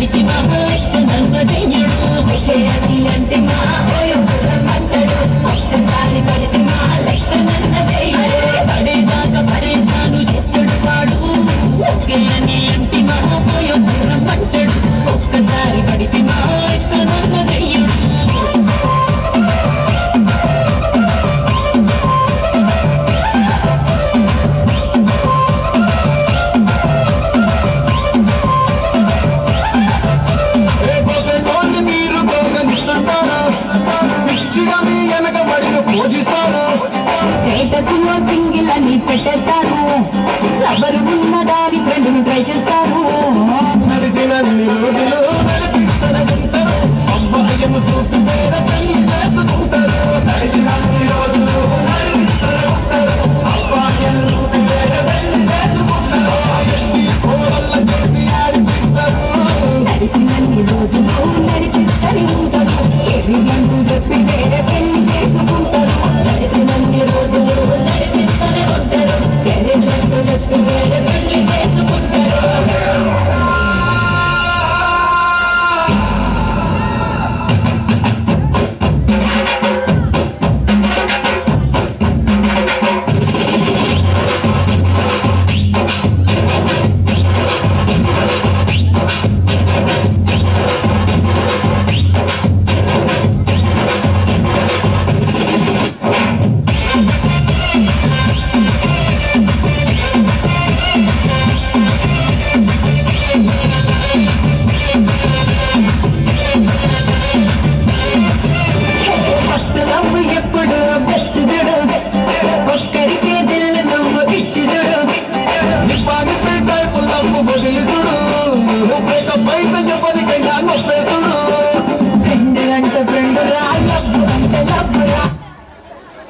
పడితిమా నన్ను చెయ్యడు అది అంటే మా ఓయో మంటడు ఒక్కసారి పడితిమా లెక్క నన్ను చెయ్యడు పడేదాకా పరేషాను చేస్తాడు వాడు ఓకే అని అంటే మా ఓయో మంటడు ఒక్కసారి పడితిమా లెక్క నన్ను చెయ్యడు స్టేటస్లో సింగిల్ అని పెట్టేస్తారు ఎవరు ఉన్న దాని ఫ్రెండ్ని ట్రై చేస్తారు నడిచినన్ని రోజులు నడిపిస్తారంటారు అమ్మాయిను చూపి పేర పెళ్లి చేసుకుంటారు నడిచినన్ని రోజులు నడిపిస్తారంటారు అమ్మాయిను చూపి పేర పెళ్లి చేసుకుంటారు కోరల్ల చేసి ఆడిపిస్తారు నడిచినన్ని రోజులు నడిపిస్తూనే ఉంటారు ఎరిగంటూ చెప్పి వేరే పెళ్లి చేసుకుంటారు నడిచినన్ని రోజులు నడిపిస్తూనే ఉంటారు ఎరిగంటూ చెప్పి వేరే పెళ్లి చేసుకుంటారు ఎప్పుడు బెస్ట్ చూడు ఒక్కరికే దిల్లు నువ్వు ఇచ్చి చూడు నిప్పాని టైపు లవ్వు వదిలి చూడు బయట ఎవరికైనా నొప్పేసుడు